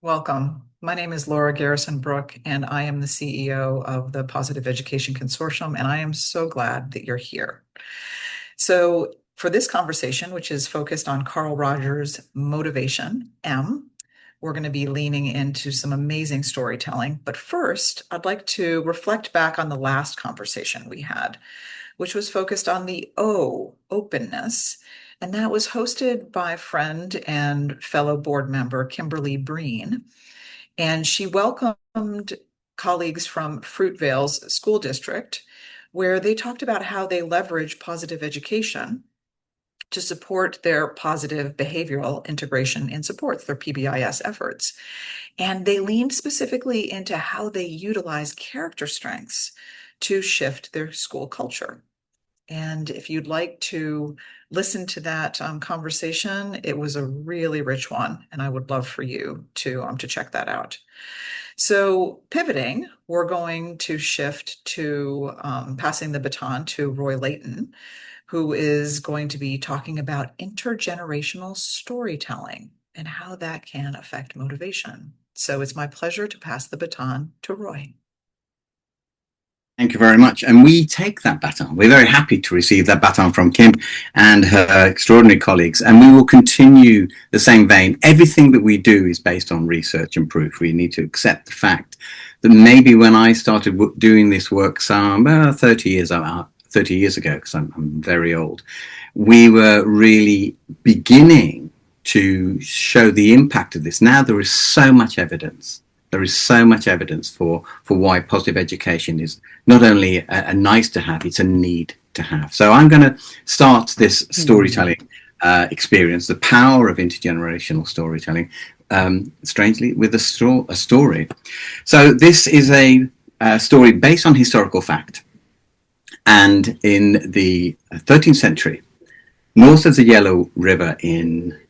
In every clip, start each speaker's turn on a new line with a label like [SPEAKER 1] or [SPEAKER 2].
[SPEAKER 1] Welcome. My name is Laura Garrison Brooke, and I am the CEO of the Positive Education Consortium, and I am so glad that you're here. So, for this conversation, which is focused on Carl Rogers' Motivation, we're going to be leaning into some amazing storytelling. But first, I'd like to reflect back on the last conversation we had, which was focused on the openness. And that was hosted by friend and fellow board member Kimberly Breen. And she welcomed colleagues from Fruitvale's school district, where they talked about how they leverage positive education to support their positive behavioral integration and supports their PBIS efforts. And they leaned specifically into how they utilize character strengths to shift their school culture. And if you'd like to listen to that conversation, it was a really rich one, and I would love for you to check that out. So pivoting, we're going to shift to passing the baton to Roy Leighton, who is going to be talking about intergenerational storytelling and how that can affect motivation. So it's my pleasure to pass the baton to Roy.
[SPEAKER 2] Thank you very much. And we take that baton. We're very happy to receive that baton from Kim and her extraordinary colleagues. And we will continue the same vein. Everything that we do is based on research and proof. We need to accept the fact that maybe when I started doing this work some 30 years ago, because I'm very old, we were really beginning to show the impact of this. Now there is so much evidence. There is so much evidence for why positive education is not only a nice to have, it's a need to have. So I'm going to start this storytelling experience, the power of intergenerational storytelling, strangely, with a story. So this is a story based on historical fact. And in the 13th century, north of the Yellow River in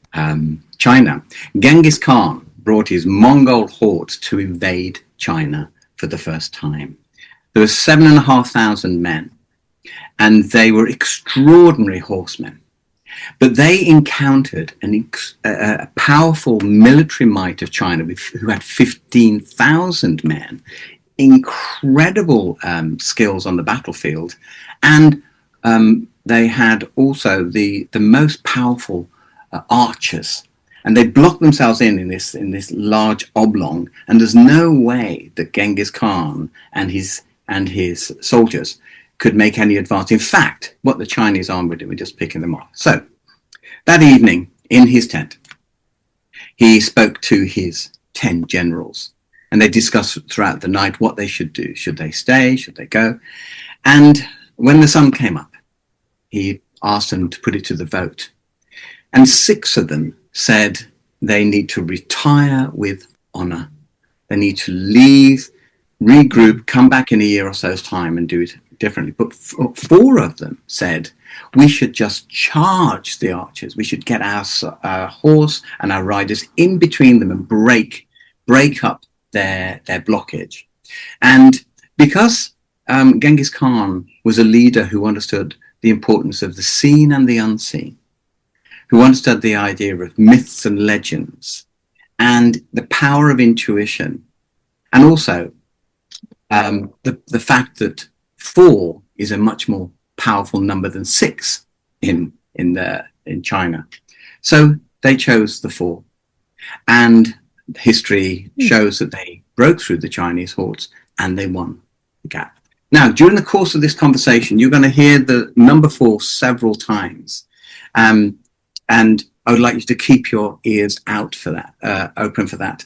[SPEAKER 2] China, Genghis Khan brought his Mongol horde to invade China for the first time. There were 7,500 men, and they were extraordinary horsemen. But they encountered a powerful military might of China who had 15,000 men, incredible skills on the battlefield, and they had also the most powerful archers. And they blocked themselves in this large oblong, and there's no way that Genghis Khan and his soldiers could make any advance. In fact, what the Chinese army were doing were just picking them off. So that evening in his tent, he spoke to his 10 generals, and they discussed throughout the night what they should do. Should they stay? Should they go? And when the sun came up, he asked them to put it to the vote. And 6 of them said they need to retire with honor. They need to leave, regroup, come back in a year or so's time and do it differently. But 4 of them said we should just charge the archers. We should get our horse and our riders in between them and break up their blockage. And because Genghis Khan was a leader who understood the importance of the seen and the unseen, who understood the idea of myths and legends and the power of intuition, and also the fact that 4 is a much more powerful number than 6 in China. So they chose the 4, and history shows that they broke through the Chinese hordes and they won the gap. Now, during the course of this conversation, you're going to hear the number 4 several times. And I would like you to keep your ears out for that, open for that.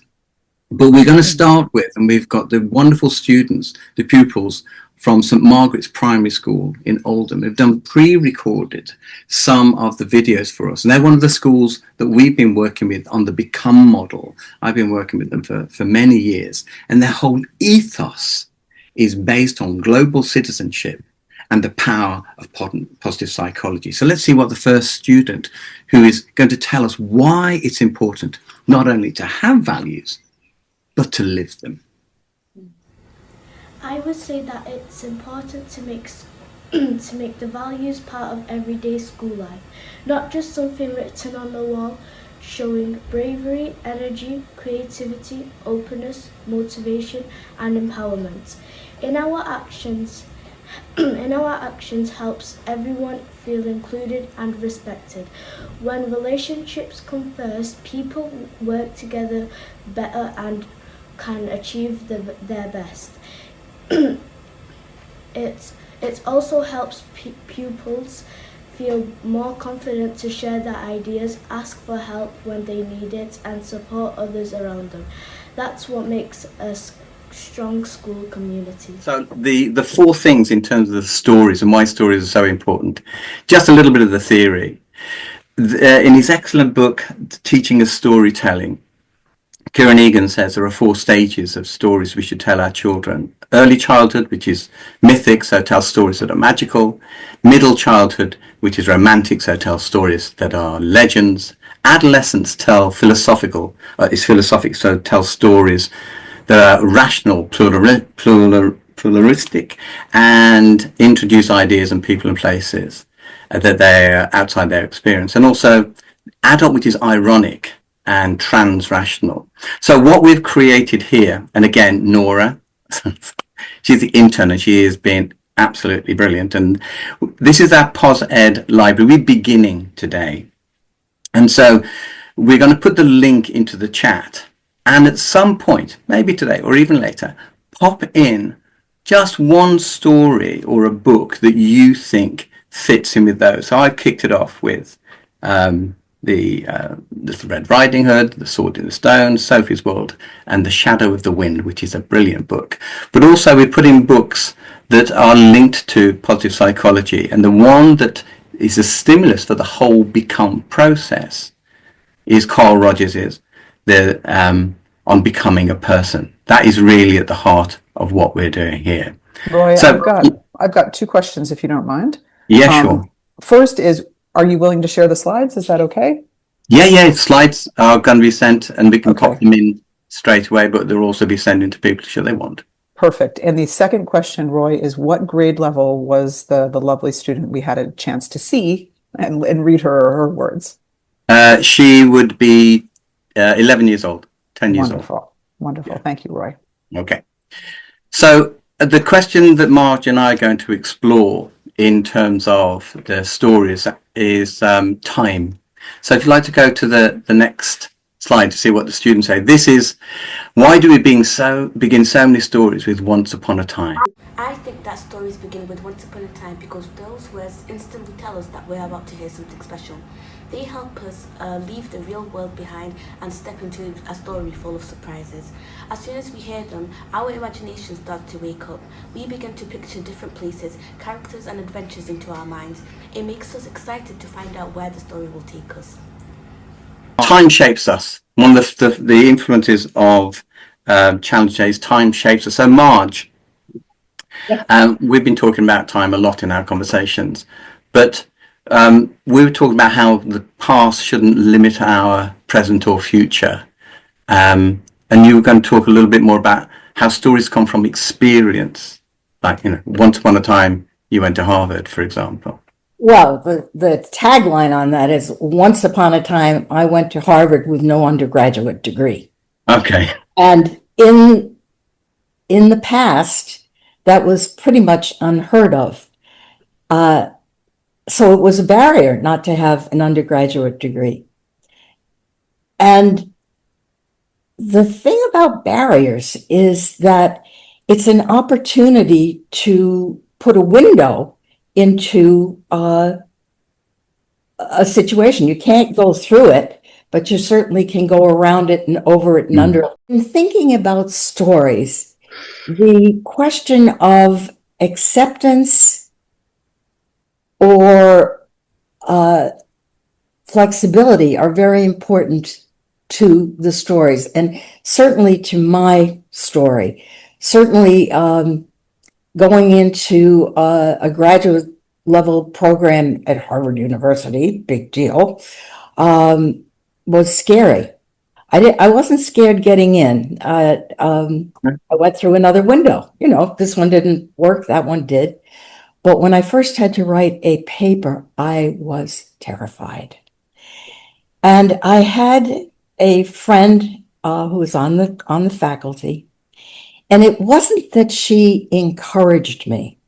[SPEAKER 2] But we're going to start with, and we've got the wonderful students, the pupils from St. Margaret's Primary School in Oldham, who've done pre-recorded some of the videos for us. And they're one of the schools that we've been working with on the Become model. I've been working with them for many years. And their whole ethos is based on global citizenship and the power of positive psychology. So let's see what the first student, who is going to tell us why it's important not only to have values, but to live them.
[SPEAKER 3] I would say that it's important to make the values part of everyday school life, not just something written on the wall, showing bravery, energy, creativity, openness, motivation, and empowerment. In our actions, helps everyone feel included and respected. When relationships come first, people work together better and can achieve their best. It also helps pupils feel more confident to share their ideas, ask for help when they need it, and support others around them. That's what makes a strong school community.
[SPEAKER 2] So the four things in terms of the stories and why stories are so important. Just a little bit of the theory. In his excellent book, Teaching us Storytelling, Kieran Egan says there are four stages of stories we should tell our children. Early childhood, which is mythic, so tell stories that are magical. Middle childhood, which is romantic, so tell stories that are legends. Adolescence tell philosophic, so tell stories that are rational, pluralistic, and introduce ideas and people and places that they're outside their experience. And also adult, which is ironic, and trans-rational. So what we've created here, and again, Nora, she's the intern and she has been absolutely brilliant. And this is our Pos Ed library. We're beginning today. And so we're going to put the link into the chat. And at some point, maybe today or even later, pop in just one story or a book that you think fits in with those. So I kicked it off with the Little Red Riding Hood, The Sword in the Stone, Sophie's World, and The Shadow of the Wind, which is a brilliant book. But also we put in books that are linked to positive psychology, and the one that is a stimulus for the whole become process is Carl Rogers's on becoming a person. That is really at the heart of what we're doing here.
[SPEAKER 1] Roy, I've got two questions if you don't mind.
[SPEAKER 2] Yeah, sure.
[SPEAKER 1] First is, are you willing to share the slides? Is that okay?
[SPEAKER 2] Yeah. Slides are going to be sent, and we can pop them in straight away, but they'll also be sent in to people should they want.
[SPEAKER 1] Perfect. And the second question, Roy, is what grade level was the lovely student we had a chance to see and read her words?
[SPEAKER 2] She would be 11 years old, 10 years old.
[SPEAKER 1] Wonderful. Yeah. Thank you, Roy.
[SPEAKER 2] Okay. So the question that Marge and I are going to explore in terms of the stories is time. So if you'd like to go to the next slide to see what the students say. This is, why do we begin so many stories with once upon a time?
[SPEAKER 4] I think that stories begin with once upon a time because those words instantly tell us that we're about to hear something special. They help us leave the real world behind and step into a story full of surprises. As soon as we hear them, our imagination starts to wake up. We begin to picture different places, characters and adventures into our minds. It makes us excited to find out where the story will take us.
[SPEAKER 2] Time shapes us. One of the influences of Challenge Days, time shapes us. So Marge, we've been talking about time a lot in our conversations, but we were talking about how the past shouldn't limit our present or future. And you were going to talk a little bit more about how stories come from experience. Like, once upon a time you went to Harvard, for example.
[SPEAKER 5] Well, the tagline on that is, once upon a time I went to Harvard with no undergraduate degree.
[SPEAKER 2] Okay.
[SPEAKER 5] And in the past, that was pretty much unheard of. So it was a barrier not to have an undergraduate degree. And the thing about barriers is that it's an opportunity to put a window into a situation. You can't go through it, but you certainly can go around it and over it and under it. In thinking about stories, the question of acceptance or flexibility are very important to the stories, and certainly to my story. Certainly going into a graduate level program at Harvard University, big deal, was scary. I wasn't scared getting in. I went through another window. This one didn't work, that one did. But when I first had to write a paper, I was terrified. And I had a friend who was on the faculty, and it wasn't that she encouraged me.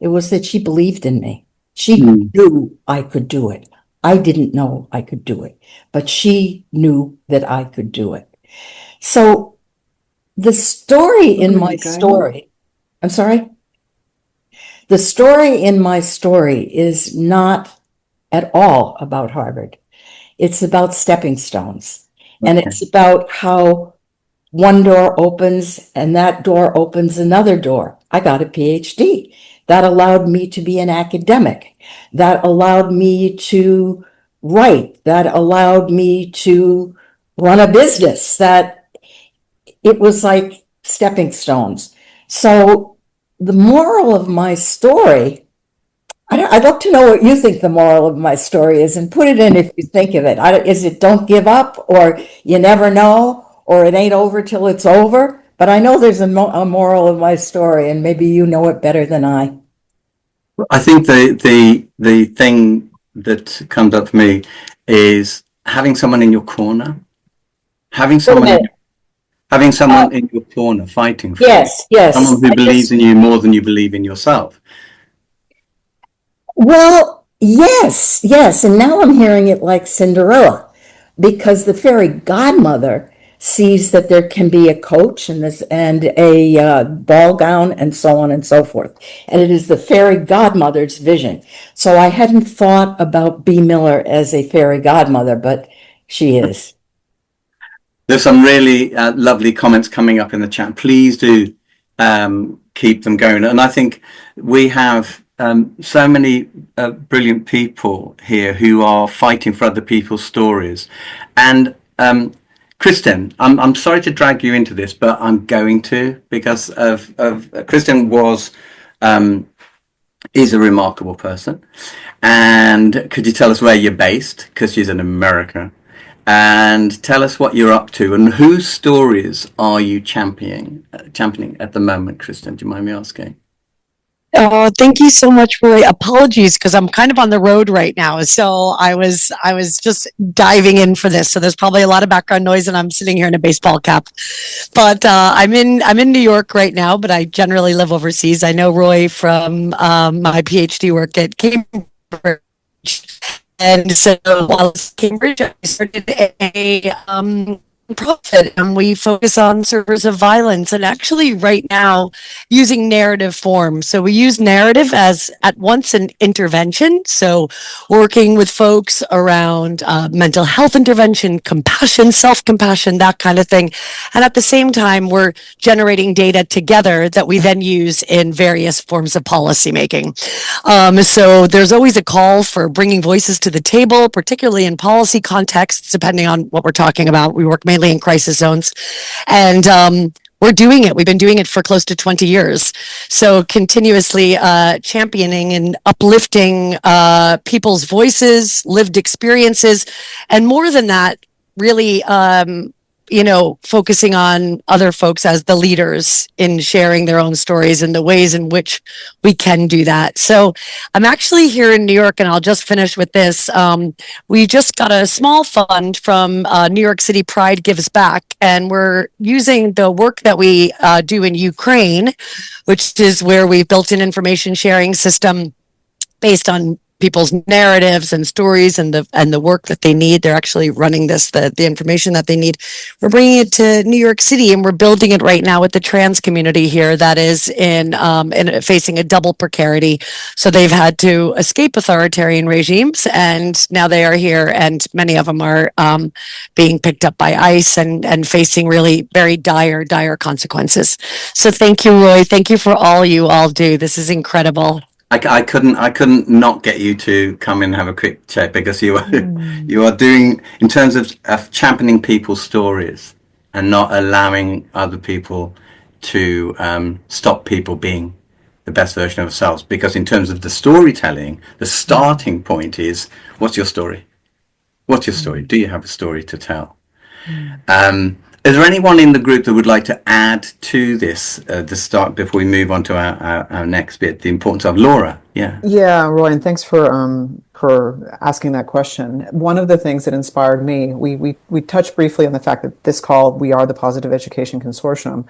[SPEAKER 5] It was that she believed in me. She knew I could do it. I didn't know I could do it, but she knew that I could do it. So the story in my story, I'm sorry? The story in my story is not at all about Harvard. It's about stepping stones. And it's about how one door opens and that door opens another door. I got a PhD. That allowed me to be an academic. That allowed me to write. That allowed me to run a business. That it was like stepping stones. So the moral of my story, I'd love to know what you think the moral of my story is, and put it in if you think of it. Is it don't give up, or you never know, or it ain't over till it's over? But I know there's a moral of my story, and maybe you know it better than I.
[SPEAKER 2] I think the thing that comes up for me is having someone in your corner, having someone in your corner fighting for you,
[SPEAKER 5] Yes.
[SPEAKER 2] someone who believes in you more than you believe in yourself.
[SPEAKER 5] Well, yes. And now I'm hearing it like Cinderella, because the fairy godmother sees that there can be a coach and a ball gown and so on and so forth. And it is the fairy godmother's vision. So I hadn't thought about B. Miller as a fairy godmother, but she is.
[SPEAKER 2] There's some really lovely comments coming up in the chat. Please do keep them going. And I think we have so many brilliant people here who are fighting for other people's stories. And Kristen, I'm sorry to drag you into this, but I'm going to, because of Kristen is a remarkable person. And could you tell us where you're based? Because she's in America. And tell us what you're up to and whose stories are you championing at the moment, Kristen? Do you mind me asking?
[SPEAKER 6] Oh, thank you so much, Roy. Apologies, because I'm kind of on the road right now. So I was just diving in for this. So there's probably a lot of background noise, and I'm sitting here in a baseball cap. But I'm in New York right now, but I generally live overseas. I know Roy from my PhD work at Cambridge. And so while I was at Cambridge, I started a profit, and we focus on survivors of violence, and actually right now using narrative form. So we use narrative as at once an intervention, so working with folks around mental health intervention, compassion, self-compassion, that kind of thing, and at the same time we're generating data together that we then use in various forms of policy making. So there's always a call for bringing voices to the table, particularly in policy contexts, depending on what we're talking about. We work mainly in crisis zones, and we're doing it. We've been doing it for close to 20 years. So continuously championing and uplifting people's voices, lived experiences, and more than that, really focusing on other folks as the leaders in sharing their own stories and the ways in which we can do that. So I'm actually here in New York, and I'll just finish with this. We just got a small fund from New York City Pride Gives Back, and we're using the work that we do in Ukraine, which is where we've built an information sharing system based on people's narratives and stories and the work that they need. They're actually running the information that they need. We're bringing it to New York City, and we're building it right now with the trans community here that is in facing a double precarity. So they've had to escape authoritarian regimes, and now they are here, and many of them are being picked up by ICE and facing really very dire consequences. So thank you, Roy. Thank you for all you all do. This is incredible.
[SPEAKER 2] I couldn't not get you to come in and have a quick chat, because you are doing, in terms of championing people's stories and not allowing other people to stop people being the best version of themselves. Because in terms of the storytelling, the starting point is, what's your story? What's your story? Do you have a story to tell? Is there anyone in the group that would like to add to this, the start, before we move on to our next bit, the importance of Laura? Yeah.
[SPEAKER 7] Yeah, Roy, and thanks for
[SPEAKER 1] for asking that question. One of the things that inspired me, we touched briefly on the fact that this call, we are the Positive Education Consortium.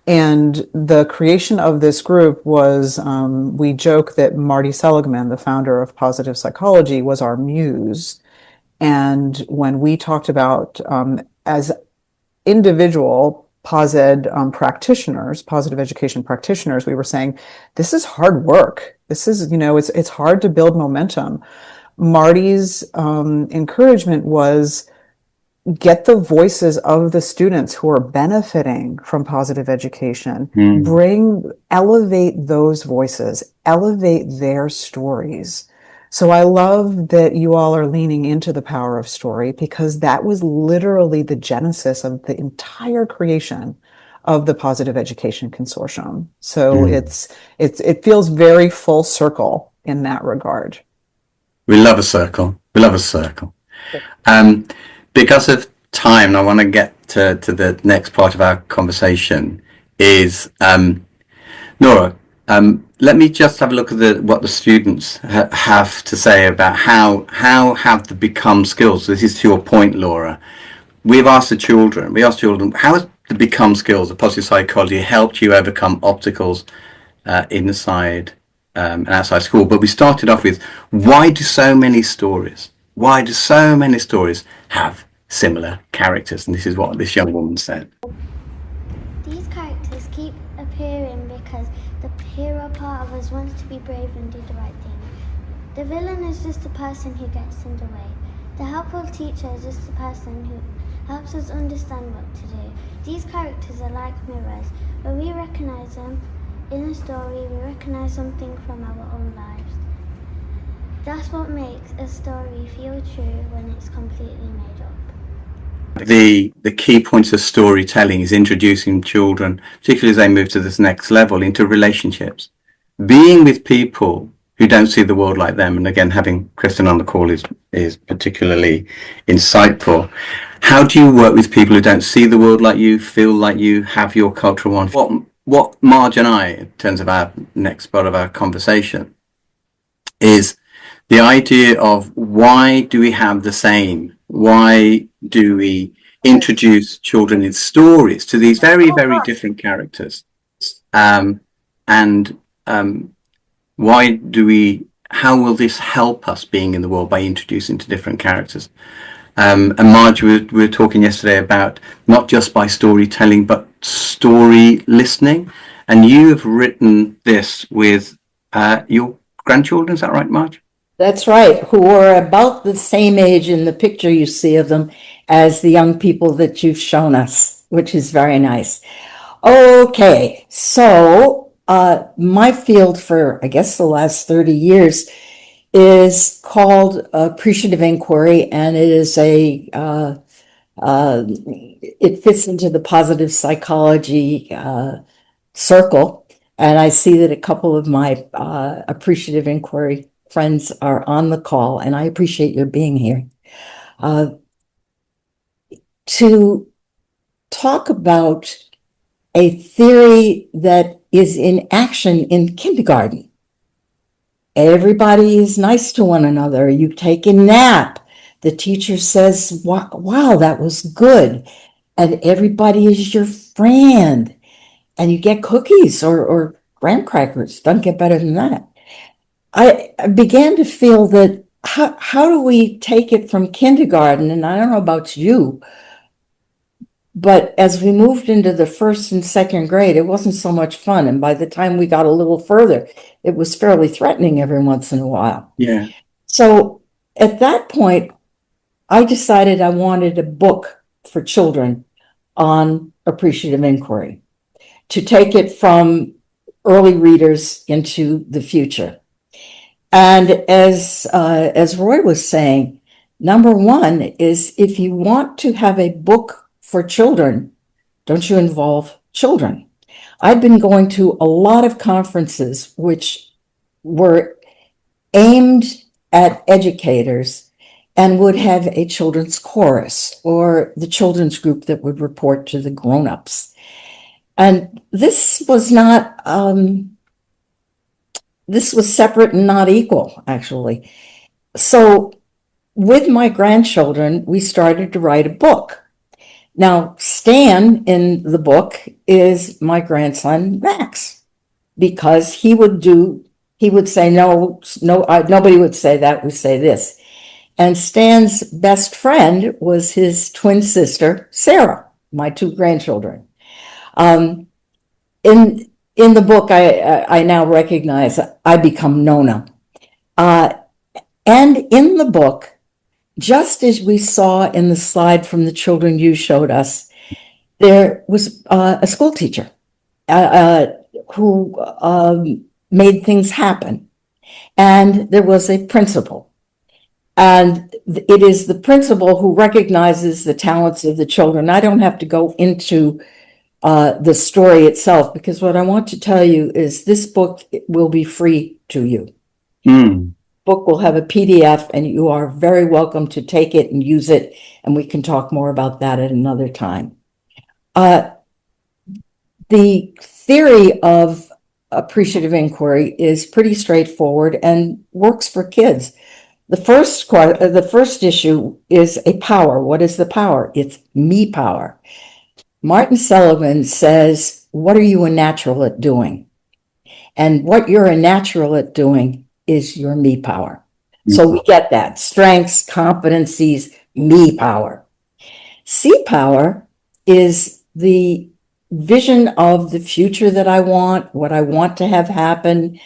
[SPEAKER 1] And the creation of this group was, we joke that Marty Seligman, the founder of positive psychology, was our muse. And when we talked about, as individual practitioners, positive education practitioners, we were saying, this is hard work. This is, it's hard to build momentum. Marty's encouragement was, get the voices of the students who are benefiting from positive education, elevate those voices, elevate their stories. So I love that you all are leaning into the power of story, because that was literally the genesis of the entire creation of the Positive Education Consortium. So it feels very full circle in that regard.
[SPEAKER 2] We love a circle. We love a circle. Because of time, I want to get to the next part of our conversation is, Nora, let me just have a look at what the students have to say about how have the become skills. This is to your point, Laura. We asked children, how has the become skills of positive psychology helped you overcome obstacles inside and outside school? But we started off with, why do so many stories have similar characters? And this is what this young woman said.
[SPEAKER 7] These characters keep appearing because the hero part of us wants to be brave and do the right thing. The villain is just the person who gets in the way. The helpful teacher is just the person who helps us understand what to do. These characters are like mirrors. When we recognize them in a story, we recognize something from our own lives. That's what makes a story feel true when it's completely made up.
[SPEAKER 2] The key points of storytelling is introducing children, particularly as they move to this next level, into relationships. Being with people who don't see the world like them, and again, having Kristen on the call is particularly insightful. How do you work with people who don't see the world like you, feel like you, have your cultural one? What Marge and I, in terms of our next part of our conversation, is the idea of, why do we have the same? Why do we introduce children in stories to these very, very different characters? How will this help us being in the world by introducing to different characters? And Marge, we were talking yesterday about not just by storytelling, but story listening. And you have written this with your grandchildren, is that right, Marge?
[SPEAKER 5] That's right, who are about the same age in the picture you see of them as the young people that you've shown us, which is very nice. Okay, so my field for, I guess, the last 30 years is called Appreciative Inquiry, and it is it fits into the positive psychology circle. And I see that a couple of my Appreciative Inquiry friends are on the call, and I appreciate your being here to talk about a theory that is in action in kindergarten. Everybody is nice to one another. You take a nap. The teacher says, wow, that was good. And everybody is your friend. And you get cookies or graham crackers. Don't get better than that. I began to feel that how do we take it from kindergarten? And I don't know about you, but as we moved into the first and second grade, it wasn't so much fun. And by the time we got a little further, it was fairly threatening every once in a while.
[SPEAKER 2] Yeah.
[SPEAKER 5] So at that point, I decided I wanted a book for children on appreciative inquiry to take it from early readers into the future. And as Roy was saying, number one is, if you want to have a book for children, don't you involve children? I've been going to a lot of conferences which were aimed at educators and would have a children's chorus or the children's group that would report to the grown-ups. And this was not, this was separate and not equal, actually. So with my grandchildren, we started to write a book. Now, Stan in the book is my grandson, Max, because he would say, no, no, nobody would say that, we say this. And Stan's best friend was his twin sister, Sarah, my two grandchildren. Um, in the book, I now recognize I become Nona. And in the book, just as we saw in the slide from the children you showed us, there was a school teacher who made things happen. And there was a principal. And it is the principal who recognizes the talents of the children. I don't have to go into the story itself, because what I want to tell you is this book will be free to you. Book will have a PDF, and you are very welcome to take it and use it, and we can talk more about that at another time. The theory of appreciative inquiry is pretty straightforward and works for kids. The first issue is a power. What is the power? It's me power. Martin Seligman says, what are you a natural at doing? And what you're a natural at doing is your me power. So we get that. Strengths, competencies, me power. C power is the vision of the future that I want, what I want to have happen.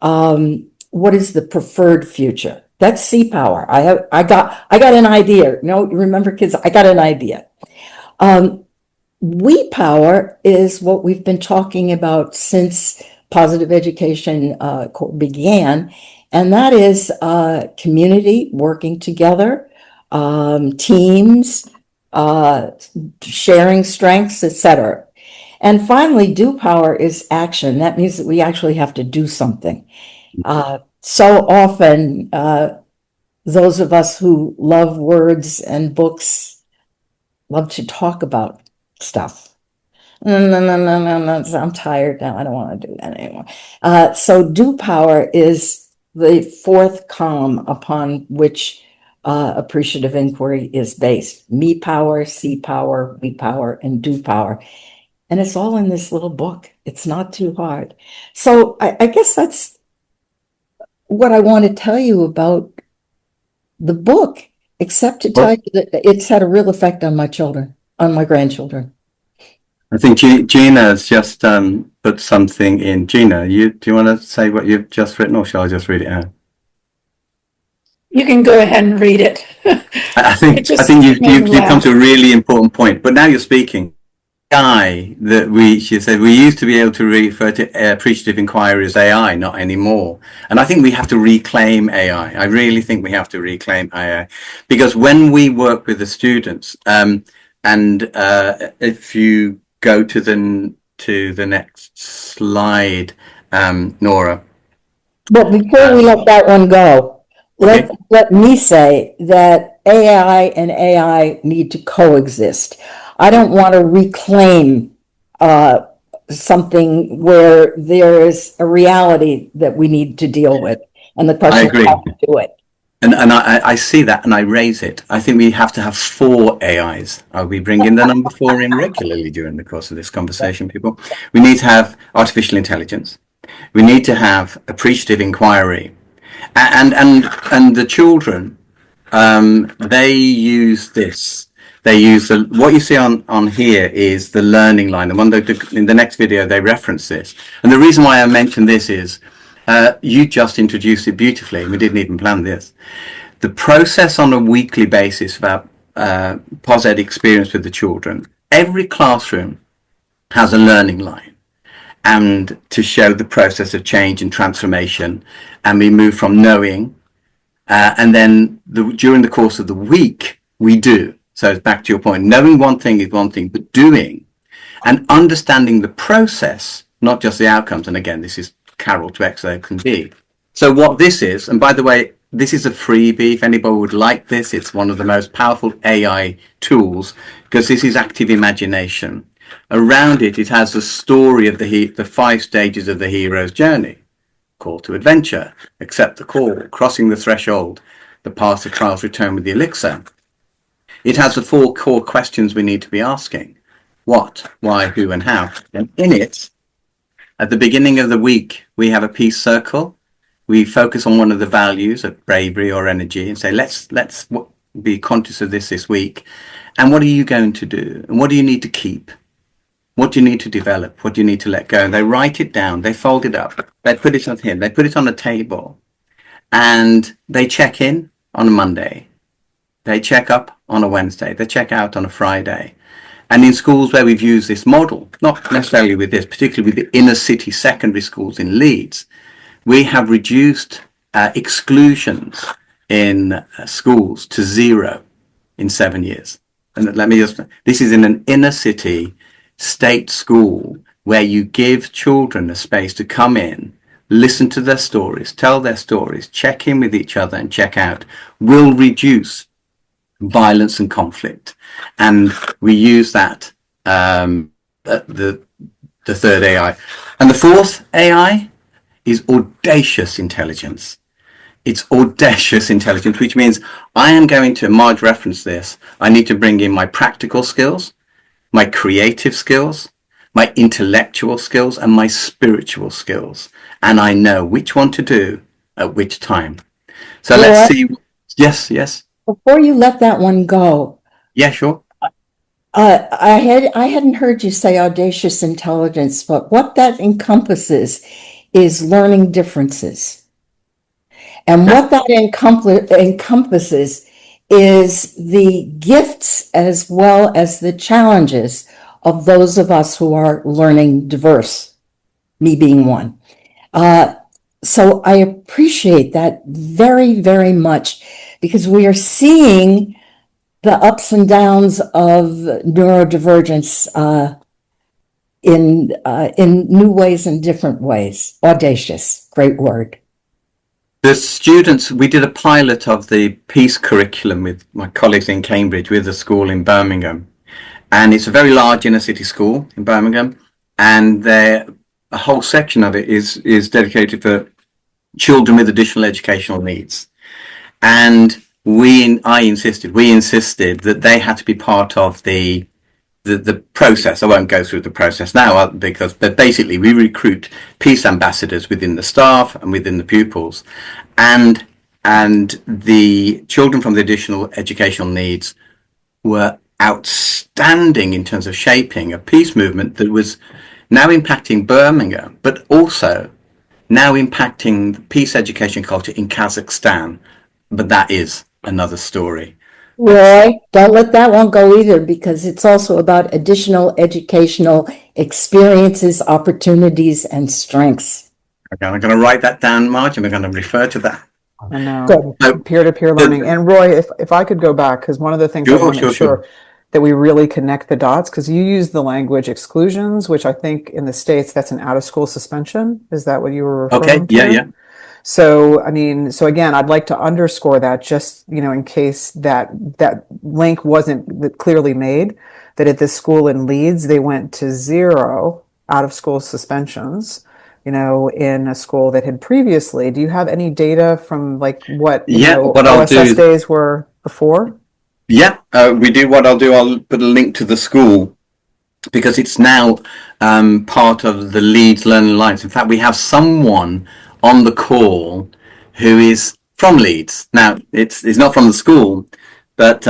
[SPEAKER 5] What is the preferred future? That's C power. I got an idea. No, remember, kids, I got an idea. We power is what we've been talking about since Positive Education began, and that is community working together, teams, sharing strengths, etc. And finally, do power is action. That means that we actually have to do something. So often, those of us who love words and books love to talk about stuff. No, I'm tired now. I don't want to do that anymore. So do power is the fourth column upon which appreciative inquiry is based. Me power, see power, we power, and do power. And it's all in this little book. It's not too hard. So I guess that's what I want to tell you about the book, except to tell you that it's had a real effect on my children, on my grandchildren.
[SPEAKER 2] I think Gina's just put something in. Gina, do you want to say what you've just written, or shall I just read it out?
[SPEAKER 8] You can go ahead and read it.
[SPEAKER 2] I think you've come to a really important point. But now you're speaking. She said we used to be able to refer to appreciative inquiry as AI, not anymore. And I think we have to reclaim AI. I really think we have to reclaim AI, because when we work with the students, if you go to the next slide, Nora.
[SPEAKER 5] But before we let that one go, let me say that AI and AI need to coexist. I don't want to reclaim something where there is a reality that we need to deal with, and the question is how to do it.
[SPEAKER 2] And I see that, and I raise it. I think we have to have 4 AIs. I'll be bringing the number 4 in regularly during the course of this conversation, people. We need to have artificial intelligence. We need to have appreciative inquiry, and the children, they use this. They use what you see on here is the learning line. And in the next video, they reference this. And the reason why I mention this is, you just introduced it beautifully. We didn't even plan this. The process on a weekly basis about POSED experience with the children. Every classroom has a learning line, and to show the process of change and transformation. And we move from knowing, and then during the course of the week, we do. So it's back to your point. Knowing one thing is one thing, but doing and understanding the process, not just the outcomes. And again, this is Carol to X can be. So what this is, and by the way, this is a freebie. If anybody would like this, it's one of the most powerful AI tools, because this is active imagination. Around it, it has the story of the 5 stages of the hero's journey. Call to adventure, accept the call, crossing the threshold, the pass, the trials, return with the elixir. It has the 4 core questions we need to be asking. What, why, who, and how. And in it, at the beginning of the week, we have a peace circle. We focus on one of the values of bravery or energy and say, let's be conscious of this week. And what are you going to do? And what do you need to keep? What do you need to develop? What do you need to let go? And they write it down. They fold it up. They put it on here. They put it on a table. And they check in on a Monday. They check up on a Wednesday. They check out on a Friday. And in schools where we've used this model, not necessarily with this, particularly with the inner city secondary schools in Leeds, we have reduced exclusions in schools to 0 in 7 years. And let me just, this is in an inner city state school where you give children a space to come in, listen to their stories, tell their stories, check in with each other and check out, will reduce violence and conflict. And we use that, the third AI. And the fourth AI is audacious intelligence. It's audacious intelligence, which means I am going to, Marge referenced this, I need to bring in my practical skills, my creative skills, my intellectual skills, and my spiritual skills. And I know which one to do at which time. So let's see. Yes.
[SPEAKER 5] Before you let that one go.
[SPEAKER 2] Yeah, sure.
[SPEAKER 5] I hadn't heard you say audacious intelligence, but what that encompasses is learning differences. And what that encompasses is the gifts as well as the challenges of those of us who are learning diverse, me being one. So I appreciate that very, very much, because we are seeing the ups and downs of neurodivergence in new ways and different ways. Audacious, great word.
[SPEAKER 2] The students, we did a pilot of the peace curriculum with my colleagues in Cambridge with a school in Birmingham. And it's a very large inner city school in Birmingham. And a whole section of it is dedicated for children with additional educational needs. And we insisted that they had to be part of the process. I won't go through the process now but basically we recruit peace ambassadors within the staff and within the pupils, and the children from the additional educational needs were outstanding in terms of shaping a peace movement that was now impacting Birmingham, but also now impacting the peace education culture in Kazakhstan. But that is another story.
[SPEAKER 5] Roy, don't let that one go either, because it's also about additional educational experiences, opportunities, and strengths.
[SPEAKER 2] Okay, I'm going to write that down, Marge, and we're going to refer to that.
[SPEAKER 1] I know, peer-to-peer learning. And Roy, if I could go back, because one of the things I want to make sure that we really connect the dots, because you use the language exclusions, which I think in the States, that's an out-of-school suspension. Is that what you were referring to?
[SPEAKER 2] Yeah.
[SPEAKER 1] So, so again, I'd like to underscore that, just, in case that link wasn't clearly made, that at this school in Leeds, they went to 0 out-of-school suspensions, in a school that had previously. Do you have any data from what OSS days were before?
[SPEAKER 2] Yeah, we do. What I'll do, I'll put a link to the school, because it's now part of the Leeds Learning Alliance. In fact, we have someone on the call who is from Leeds. Now, it's not from the school, but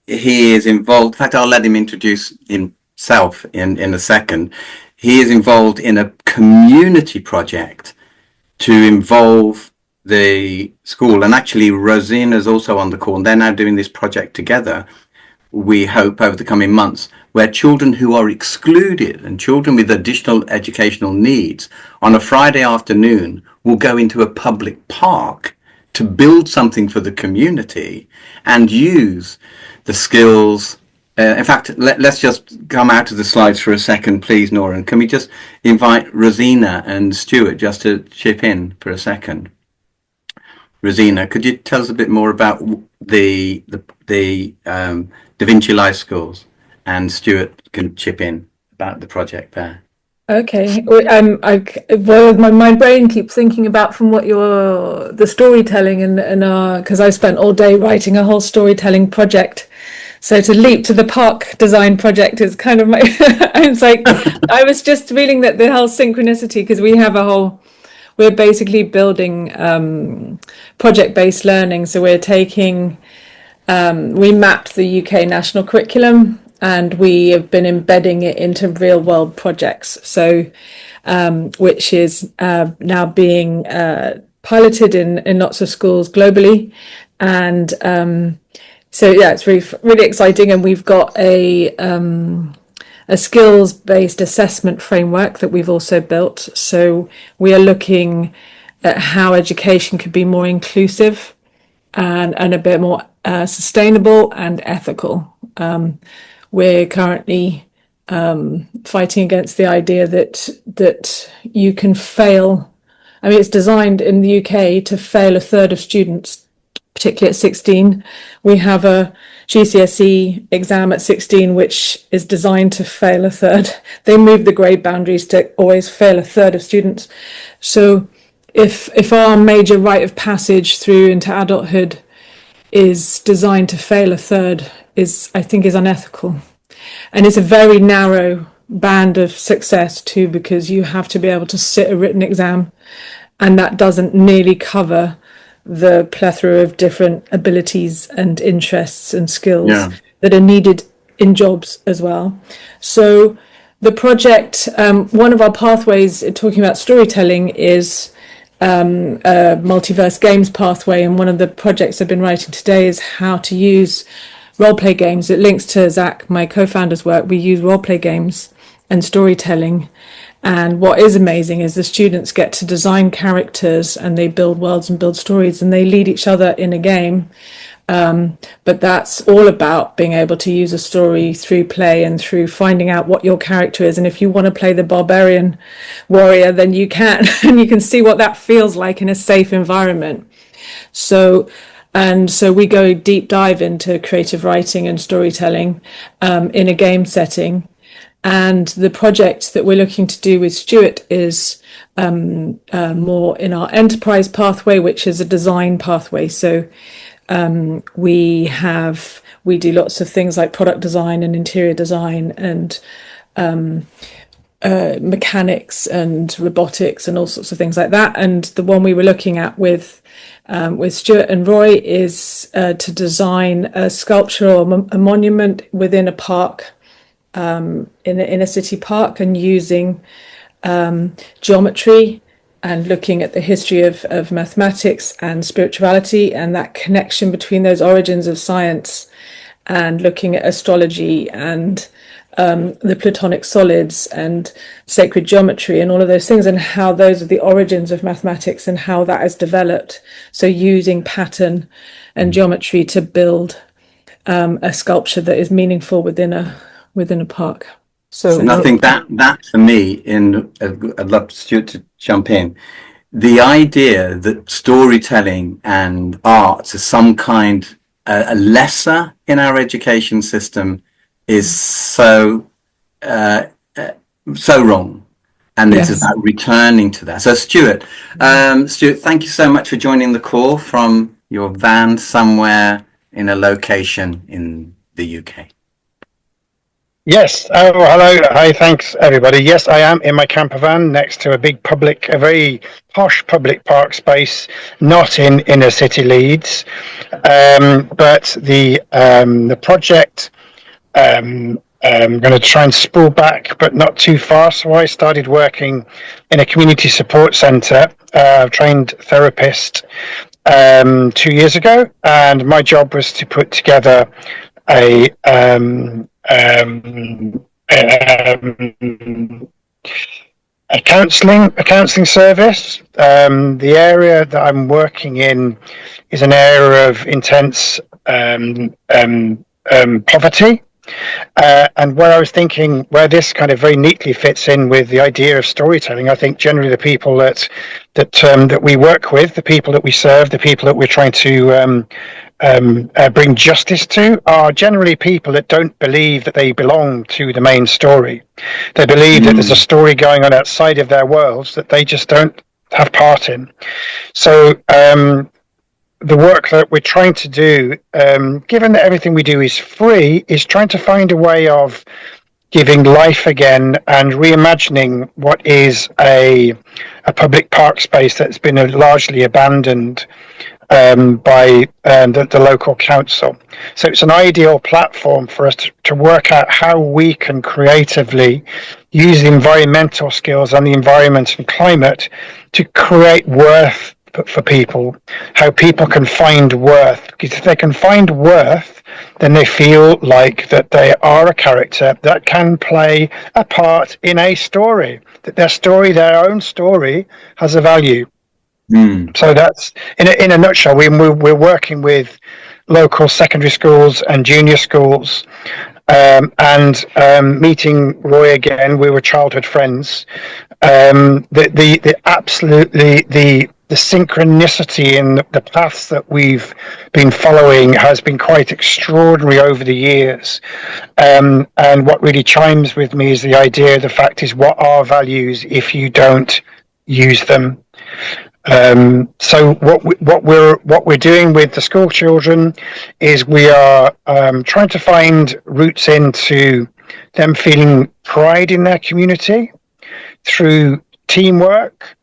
[SPEAKER 2] he is involved. In fact, I'll let him introduce himself in a second. He is involved in a community project to involve the school. And actually, Rosina is also on the call, and they're now doing this project together, we hope, over the coming months, where children who are excluded and children with additional educational needs on a Friday afternoon will go into a public park to build something for the community and use the skills. In fact, let's just come out of the slides for a second, please, Nora. And can we just invite Rosina and Stuart just to chip in for a second? Rosina, could you tell us a bit more about the Da Vinci Life Schools? And Stuart can chip in about the project there.
[SPEAKER 9] Okay. Well, my brain keeps thinking about from what the storytelling and because I spent all day writing a whole storytelling project. So to leap to the park design project is kind of my. It's like I was just feeling that the whole synchronicity because we're basically building project-based learning. So we mapped the UK national curriculum and we have been embedding it into real world projects. So, which is now being piloted in lots of schools globally. And so, yeah, it's really exciting. And we've got a skills-based assessment framework that we've also built. So we are looking at how education could be more inclusive and a bit more sustainable and ethical. We're currently fighting against the idea that you can fail. I mean, it's designed in the UK to fail a third of students, particularly at 16. We have a GCSE exam at 16, which is designed to fail a third. They move the grade boundaries to always fail a third of students. So if our major rite of passage through into adulthood is designed to fail a third, I think is unethical. And it's a very narrow band of success too, because you have to be able to sit a written exam, and that doesn't nearly cover the plethora of different abilities and interests and skills that are needed in jobs as well. So the project, one of our pathways talking about storytelling is a multiverse games pathway, and one of the projects I've been writing today is how to use role play games. It links to Zach, my co-founder's work. We use role play games and storytelling, and what is amazing is the students get to design characters and they build worlds and build stories and they lead each other in a game. But that's all about being able to use a story through play and through finding out what your character is. And if you want to play the barbarian warrior, then you can, and you can see what that feels like in a safe environment. So we go deep dive into creative writing and storytelling in a game setting. And the project that we're looking to do with Stuart is more in our enterprise pathway, which is a design pathway. So we do lots of things like product design and interior design and mechanics and robotics and all sorts of things like that. And the one we were looking at with Stuart and Roy is to design a sculpture or a monument within a park, in a city park, and using geometry and looking at the history of mathematics and spirituality and that connection between those origins of science, and looking at astrology and the Platonic solids and sacred geometry and all of those things, and how those are the origins of mathematics and how that has developed. So using pattern and geometry to build a sculpture that is meaningful within a park.
[SPEAKER 2] So I think that for me, I'd love Stuart to jump in. The idea that storytelling and art is some kind a lesser in our education system is so wrong, and it's about returning to that. So Stuart, thank you so much for joining the call from your van somewhere in a location in the UK.
[SPEAKER 10] Yes. Oh, hello. Hi. Thanks, everybody. Yes, I am in my camper van next to a very posh public park space, not in inner city Leeds. But the project, I'm going to try and spool back, but not too far. So I started working in a community support centre, trained therapist, 2 years ago, and my job was to put together a counselling service. The area that I'm working in is an area of intense poverty. And where I was thinking, where this kind of very neatly fits in with the idea of storytelling, I think generally the people that we work with, the people that we serve, the people that we're trying to bring justice to are generally people that don't believe that they belong to the main story. They believe that there's a story going on outside of their worlds that they just don't have part in. So the work that we're trying to do, given that everything we do is free, is trying to find a way of giving life again and reimagining what is a public park space that's been largely abandoned by the local council. So it's an ideal platform for us to work out how we can creatively use the environmental skills and the environment and climate to create worth for people, how people can find worth. Because if they can find worth, then they feel like that they are a character that can play a part in a story, that their story, their own story, has a value. So that's in a nutshell. We're working with local secondary schools and junior schools, and meeting Roy again. We were childhood friends. The absolutely the synchronicity in the paths that we've been following has been quite extraordinary over the years. And what really chimes with me is the idea. The fact is, what are values if you don't use them? So what we're doing with the school children is we are trying to find roots into them feeling pride in their community through teamwork,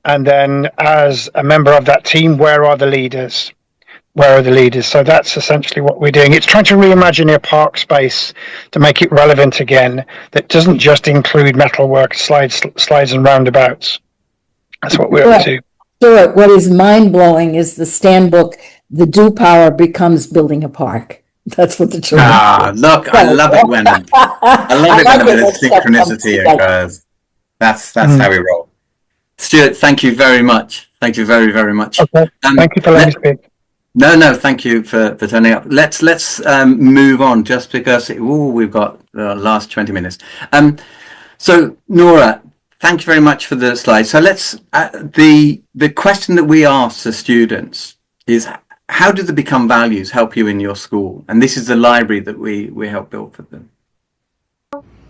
[SPEAKER 10] and then as a member of that team, where are the leaders? Where are the leaders? So that's essentially what we're doing. It's trying to reimagine a park space to make it relevant again, that doesn't just include metalwork, slides and roundabouts. That's what we're up to.
[SPEAKER 5] Sure. What is mind-blowing is the stand book, The Do Power Becomes Building a Park. That's what the children
[SPEAKER 2] look, I love it when when a bit of synchronicity occurs. That's how we roll. Stuart, thank you very much. Thank you very, very much.
[SPEAKER 10] Okay. Thank you for letting me speak.
[SPEAKER 2] No, thank you for turning up. Let's move on, just because we've got the last 20 minutes. So Nora, thank you very much for the slide. So let's the question that we ask the students is, how do the Become Values help you in your school? And this is the library that we help build for them.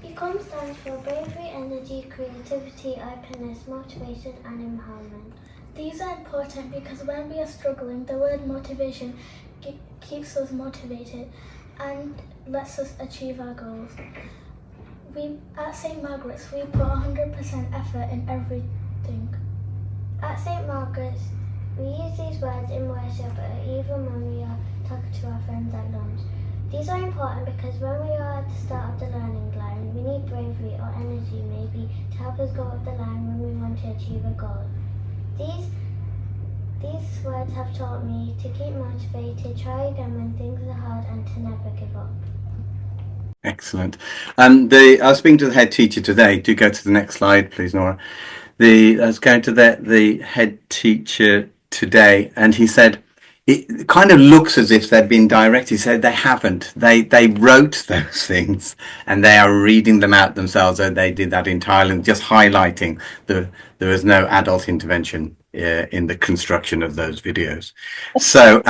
[SPEAKER 7] Become stands for bravery, energy, creativity, openness, motivation and empowerment. These are important because when we are struggling, the word motivation keeps us motivated and lets us achieve our goals. At St. Margaret's, we put 100% effort in everything. At St. Margaret's, we use these words in worship even when we are talking to our friends at lunch. These are important because when we are at the start of the learning line, we need bravery or energy maybe to help us go up the line when we want to achieve a goal. These words have taught me to keep motivated, try again when things are hard and to never give up.
[SPEAKER 2] Excellent. I was speaking to the head teacher today. Do go to the next slide, please, Nora. I was going to the head teacher today, and he said it kind of looks as if they've been directed. He said they haven't. They wrote those things, and they are reading them out themselves. And they did that entirely, just highlighting there was no adult intervention in the construction of those videos. So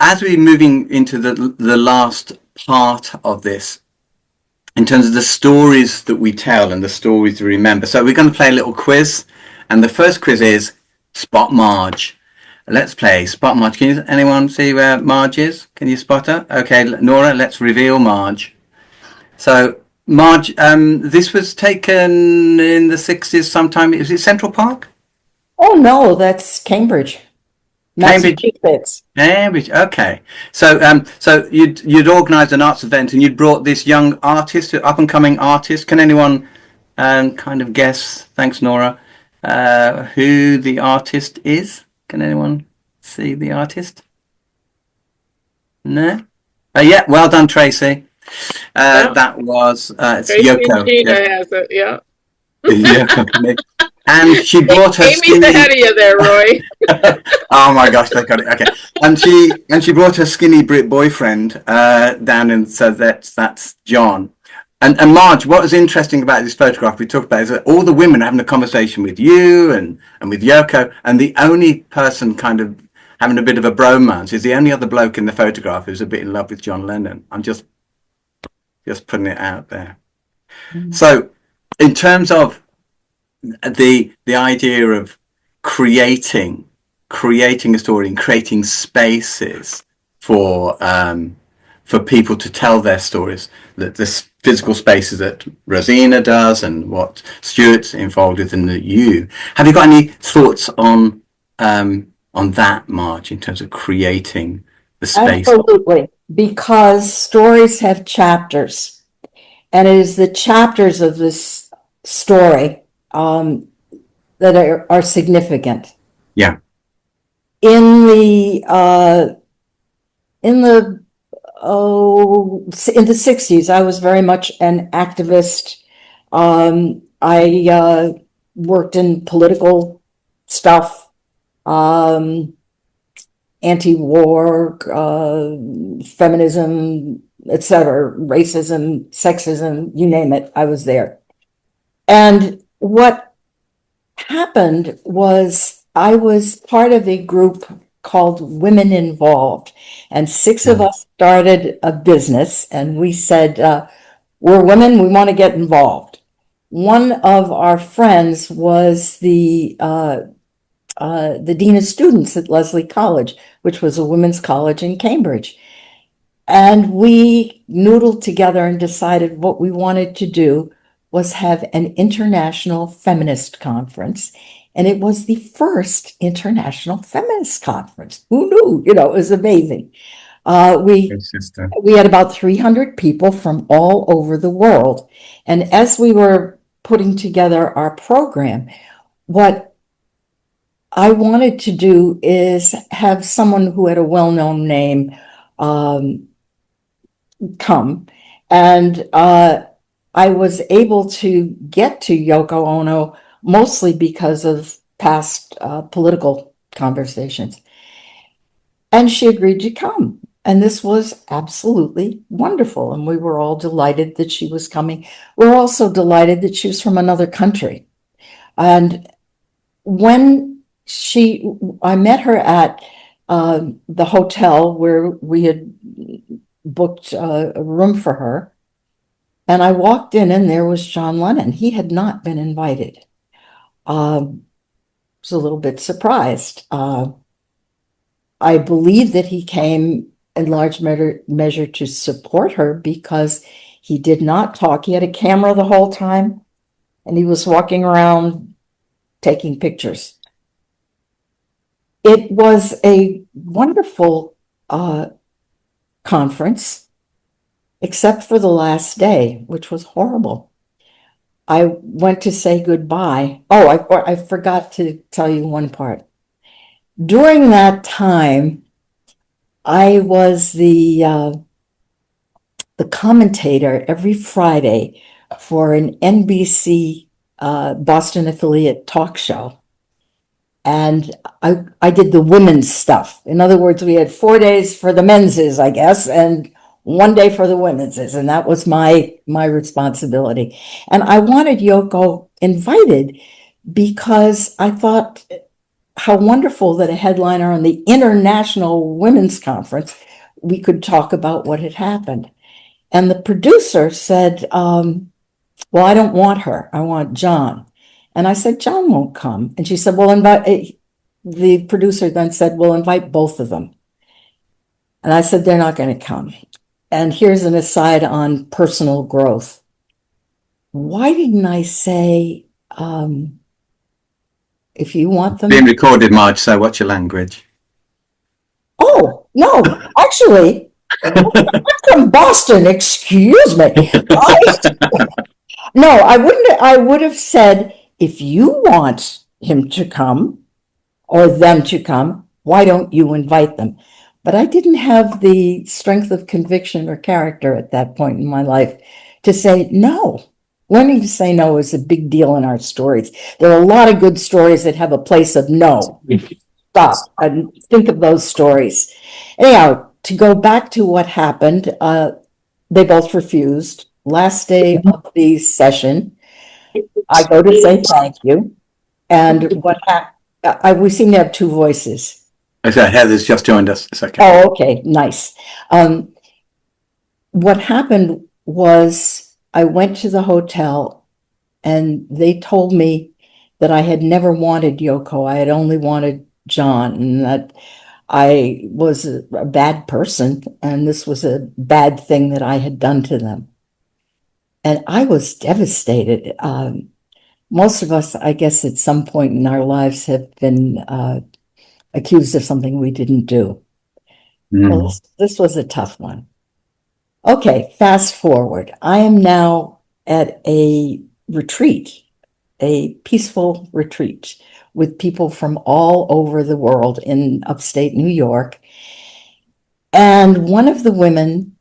[SPEAKER 2] as we're moving into the last part of this, in terms of the stories that we tell and the stories we remember. So we're going to play a little quiz, and the first quiz is Spot Marge. Let's play Spot Marge. Can anyone see where Marge is? Can you spot her? Okay, Nora, let's reveal Marge. So Marge, this was taken in the 60s sometime. Is it Central Park?
[SPEAKER 5] Oh no, that's Cambridge. Massachusetts.
[SPEAKER 2] Cambridge. Okay. So you'd organised an arts event, and you'd brought this young artist, up and coming artist. Can anyone kind of guess? Thanks, Nora. Who the artist is? Can anyone see the artist? No. Yeah. Well done, Tracy. That was it's Yoko.
[SPEAKER 11] Gina has it. Yeah.
[SPEAKER 2] Yoko. And she brought her
[SPEAKER 11] Amy's ahead of you there, Roy.
[SPEAKER 2] Oh my gosh, they got it. Okay. And she brought her skinny Brit boyfriend down, and so that's John. And Marge, what was interesting about this photograph we talked about is that all the women are having a conversation with you and with Yoko, and the only person kind of having a bit of a bromance. He's the only other bloke in the photograph who's a bit in love with John Lennon. I'm just putting it out there. So in terms of the idea of creating a story and creating spaces for people to tell their stories, the physical spaces that Rosina does and what Stuart's involved with, and that you have you got any thoughts on that, Marge, in terms of creating the space?
[SPEAKER 5] Absolutely, because stories have chapters, and it is the chapters of this story that are significant.
[SPEAKER 2] Yeah.
[SPEAKER 5] In the 60s, I was very much an activist. I worked in political stuff, anti-war, feminism, etc., racism, sexism, you name it, I was there. And what happened was I was part of a group called Women Involved, and 6 of us started a business, and we said, we're women, we want to get involved. One of our friends was the dean of students at Lesley College, which was a women's college in Cambridge. And we noodled together and decided what we wanted to do was have an international feminist conference. And it was the first international feminist conference. Who knew? You know, it was amazing. We had about 300 people from all over the world. And as we were putting together our program, what I wanted to do is have someone who had a well-known name come. And I was able to get to Yoko Ono mostly because of past political conversations. And she agreed to come. And this was absolutely wonderful. And we were all delighted that she was coming. We're also delighted that she was from another country. And when I met her at the hotel where we had booked a room for her. And I walked in and there was John Lennon. He had not been invited. I was a little bit surprised. I believe that he came in large measure to support her because he did not talk. He had a camera the whole time and he was walking around taking pictures. It was a wonderful conference, except for the last day, which was horrible. I went to say goodbye. Oh, I forgot to tell you one part. During that time, I was the commentator every Friday for an NBC Boston affiliate talk show. And I did the women's stuff. In other words, we had 4 days for the men's, I guess, and 1 day for the women's, and that was my responsibility. And I wanted Yoko invited because I thought how wonderful that a headliner on the International Women's Conference, we could talk about what had happened. And the producer said, well, I don't want her. I want John. And I said, John won't come. And she said, well, the producer then said, we'll invite both of them. And I said, they're not going to come. And here's an aside on personal growth. Why didn't I say, if you want them?
[SPEAKER 2] Being recorded, Marge, so what's your language?
[SPEAKER 5] Oh, no, actually, I'm from Boston, excuse me. No, I wouldn't. I would have said, if you want him to come or them to come, why don't you invite them? But I didn't have the strength of conviction or character at that point in my life to say no. Learning to say no is a big deal in our stories. There are a lot of good stories that have a place of no. Stop and think of those stories. Anyhow, to go back to what happened, they both refused. Last day of the session, I go to say thank you. And what happened, we seem to have two voices.
[SPEAKER 2] Okay, Heather's just joined us. It's okay.
[SPEAKER 5] Oh, okay, nice. What happened was I went to the hotel and they told me that I had never wanted Yoko. I had only wanted John, and that I was a bad person, and this was a bad thing that I had done to them. And I was devastated. Most of us, I guess, at some point in our lives have been accused of something we didn't do. Well, this was a tough one. Okay, fast forward. I am now at a retreat, a peaceful retreat with people from all over the world in upstate New York. And one of the women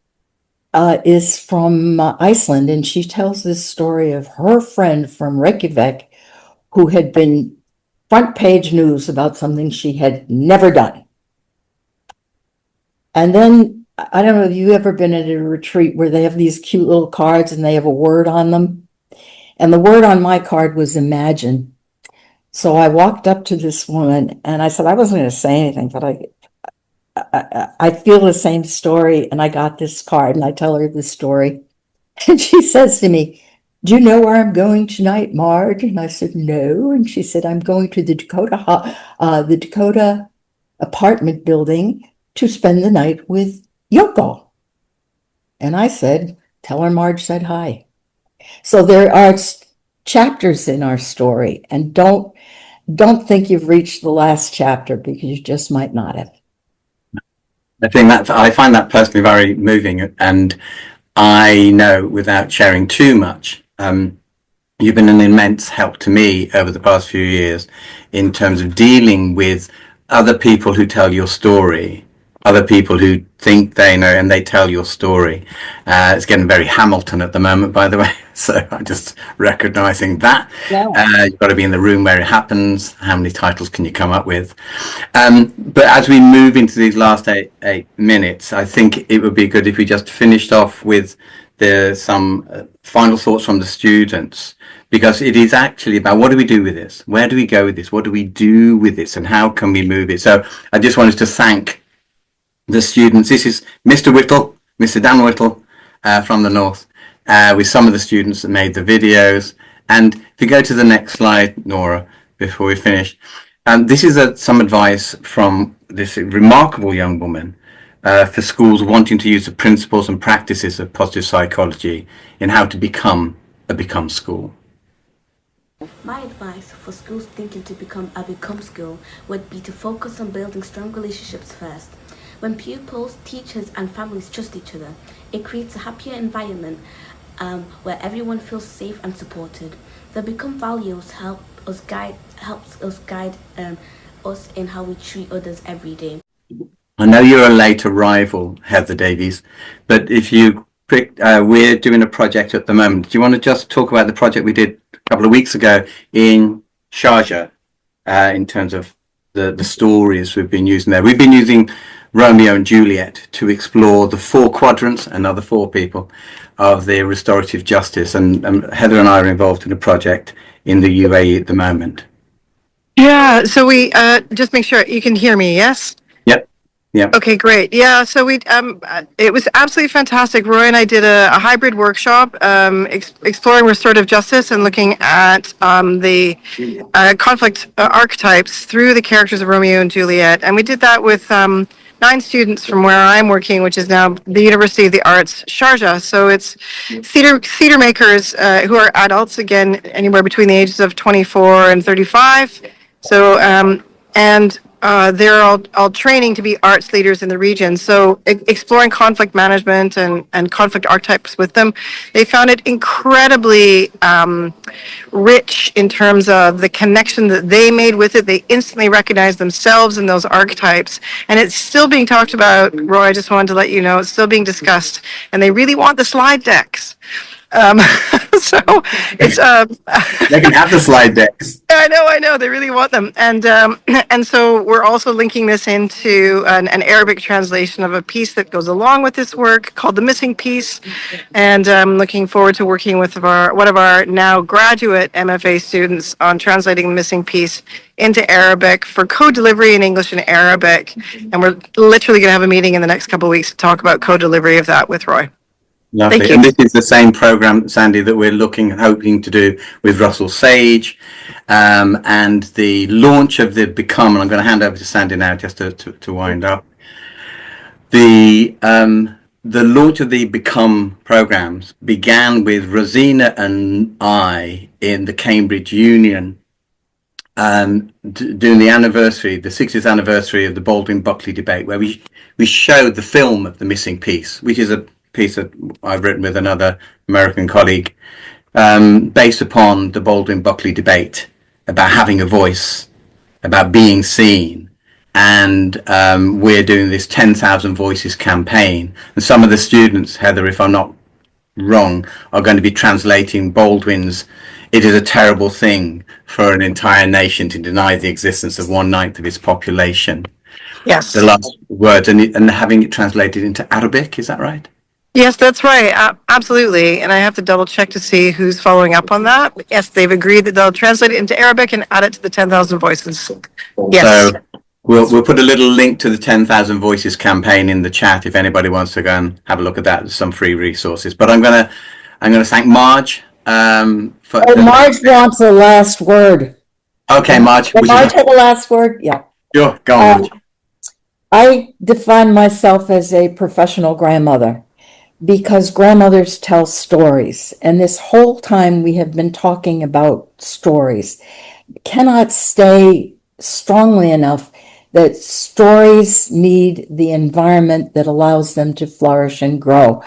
[SPEAKER 5] is from Iceland, and she tells this story of her friend from Reykjavik who had been front page news about something she had never done. And then, I don't know if you've ever been at a retreat where they have these cute little cards and they have a word on them. And the word on my card was imagine. So I walked up to this woman and I said, I wasn't going to say anything, but I feel the same story. And I got this card and I tell her the story. And she says to me, do you know where I'm going tonight, Marge? And I said, no. And she said, I'm going to the Dakota apartment building to spend the night with Yoko. And I said, tell her Marge said hi. So there are chapters in our story, and don't think you've reached the last chapter, because you just might not have.
[SPEAKER 2] I find that personally very moving, and I know, without sharing too much, you've been an immense help to me over the past few years in terms of dealing with other people who tell your story, other people who think they know and they tell your story. It's getting very Hamilton at the moment, by the way, so I'm just recognizing that.
[SPEAKER 5] Yeah.
[SPEAKER 2] You've got to be in the room where it happens. How many titles can you come up with? But as we move into these last eight minutes, I think it would be good if we just finished off with some final thoughts from the students, because it is actually about what do we do with this? Where do we go with this? What do we do with this? And how can we move it? So I just wanted to thank the students. This is Mr. Whittle, Mr. Dan Whittle from the North, with some of the students that made the videos. And if you go to the next slide, Nora, before we finish, this is some advice from this remarkable young woman for schools wanting to use the principles and practices of positive psychology in how to become school.
[SPEAKER 4] My advice for schools thinking to become a become school would be to focus on building strong relationships first. When pupils, teachers and families trust each other, it creates a happier environment where everyone feels safe and supported. The become values helps us guide us in how we treat others every day.
[SPEAKER 2] I know you're a late arrival, Heather Davies, but if you we're doing a project at the moment. Do you want to just talk about the project we did a couple of weeks ago in Sharjah in terms of the stories we've been using there? We've been using Romeo and Juliet to explore the 4 quadrants, another 4 people, of the restorative justice. And Heather and I are involved in a project in the UAE at the moment.
[SPEAKER 6] Yeah, so we just make sure you can hear me, yes?
[SPEAKER 2] Yep. Yeah.
[SPEAKER 6] Okay, great. Yeah, so we it was absolutely fantastic. Roy and I did a hybrid workshop exploring restorative justice and looking at the conflict archetypes through the characters of Romeo and Juliet. And we did that with 9 students from where I'm working, which is now the University of the Arts, Sharjah. So it's theater makers who are adults, again, anywhere between the ages of 24 and 35. So they're all training to be arts leaders in the region. So exploring conflict management and conflict archetypes with them, they found it incredibly rich in terms of the connection that they made with it. They instantly recognized themselves in those archetypes. And it's still being talked about, Roy, I just wanted to let you know, it's still being discussed. And they really want the slide decks. So it's
[SPEAKER 2] They can have the slide decks.
[SPEAKER 6] I know, they really want them, and so we're also linking this into an Arabic translation of a piece that goes along with this work called "The Missing Piece," and I'm looking forward to working with one of our now graduate MFA students on translating the missing piece into Arabic for co-delivery in English and Arabic, and we're literally going to have a meeting in the next couple of weeks to talk about co-delivery of that with Roy.
[SPEAKER 2] Lovely.
[SPEAKER 6] Thank you.
[SPEAKER 2] And this is the same program, Sandy, that we're hoping to do with Russell Sage, and the launch of the Become. And I'm going to hand over to Sandy now, just to wind up. The launch of the Become programs began with Rosina and I in the Cambridge Union, doing the anniversary, the 60th anniversary of the Baldwin-Buckley debate, where we showed the film of The Missing Piece, which is a piece that I've written with another American colleague, based upon the Baldwin-Buckley debate about having a voice, about being seen. And we're doing this 10,000 Voices campaign. And some of the students, Heather, if I'm not wrong, are going to be translating Baldwin's "It is a terrible thing for an entire nation to deny the existence of 1/9 of its population."
[SPEAKER 6] Yes.
[SPEAKER 2] The last words, and having it translated into Arabic, is that right?
[SPEAKER 6] Yes, that's right. Absolutely. And I have to double check to see who's following up on that. But yes, they've agreed that they'll translate it into Arabic and add it to the 10,000 Voices. Yes.
[SPEAKER 2] So we'll put a little link to the 10,000 Voices campaign in the chat if anybody wants to go and have a look at that. There's some free resources. But I'm gonna thank Marge.
[SPEAKER 5] Marge wants the last word.
[SPEAKER 2] Okay, Marge.
[SPEAKER 5] Can Marge have the last word? Yeah.
[SPEAKER 2] Sure, go on, Marge.
[SPEAKER 5] I define myself as a professional grandmother because grandmothers tell stories. And this whole time we have been talking about stories. Cannot stay strongly enough that stories need the environment that allows them to flourish and grow.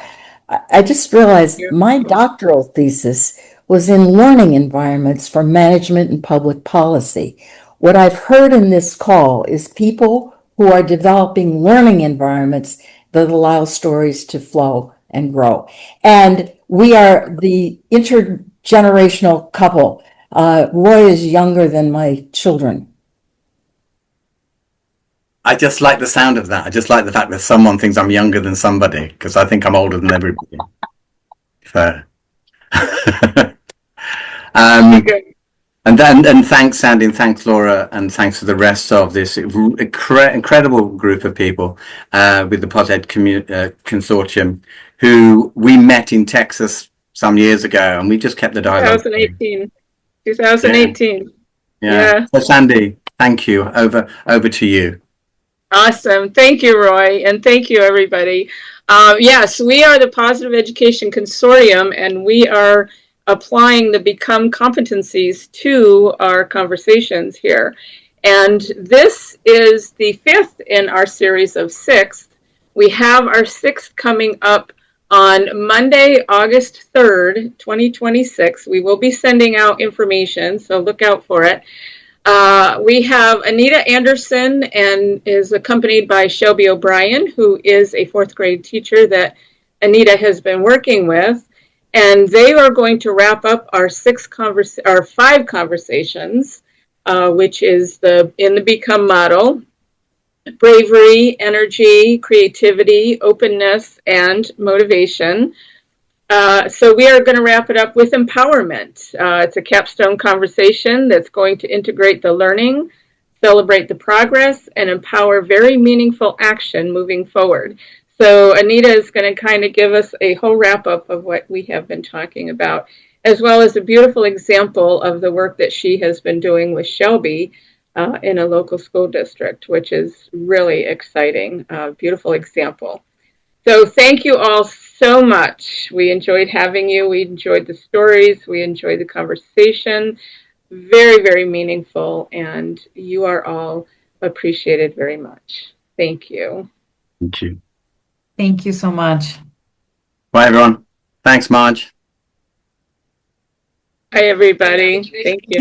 [SPEAKER 5] I just realized my doctoral thesis was in learning environments for management and public policy. What I've heard in this call is people who are developing learning environments that allow stories to flow and grow. And we are the intergenerational couple. Roy is younger than my children.
[SPEAKER 2] I just like the sound of that. I just like the fact that someone thinks I'm younger than somebody, because I think I'm older than everybody. So, and thanks, Sandy, and thanks, Laura, and thanks to the rest of this incredible group of people with the Positive Consortium, who we met in Texas some years ago, and we just kept the dialogue.
[SPEAKER 11] 2018.
[SPEAKER 2] Yeah. So, Sandy, thank you. Over to you.
[SPEAKER 11] Awesome. Thank you, Roy. And thank you, everybody. Yes, we are the Positive Education Consortium, and we are applying the Become competencies to our conversations here. And this is the 5th in our series of 6. We have our 6th coming up on Monday, August 3rd, 2026. We will be sending out information, so look out for it. We have Anita Anderson and is accompanied by Shelby O'Brien, who is a 4th grade teacher that Anita has been working with. And they are going to wrap up our 5 conversations, which is in the Become model: bravery, energy, creativity, openness, and motivation. So we are going to wrap it up with empowerment. It's a capstone conversation that's going to integrate the learning, celebrate the progress, and empower very meaningful action moving forward. So Anita is going to kind of give us a whole wrap up of what we have been talking about, as well as a beautiful example of the work that she has been doing with Shelby in a local school district, which is really exciting. Beautiful example. So thank you all so much. We enjoyed having you. We enjoyed the stories. We enjoyed the conversation. Very, very meaningful. And you are all appreciated very much. Thank you.
[SPEAKER 2] Thank you.
[SPEAKER 12] Thank you so much.
[SPEAKER 2] Bye, everyone. Thanks, Marge.
[SPEAKER 11] Hi, everybody. Thank you.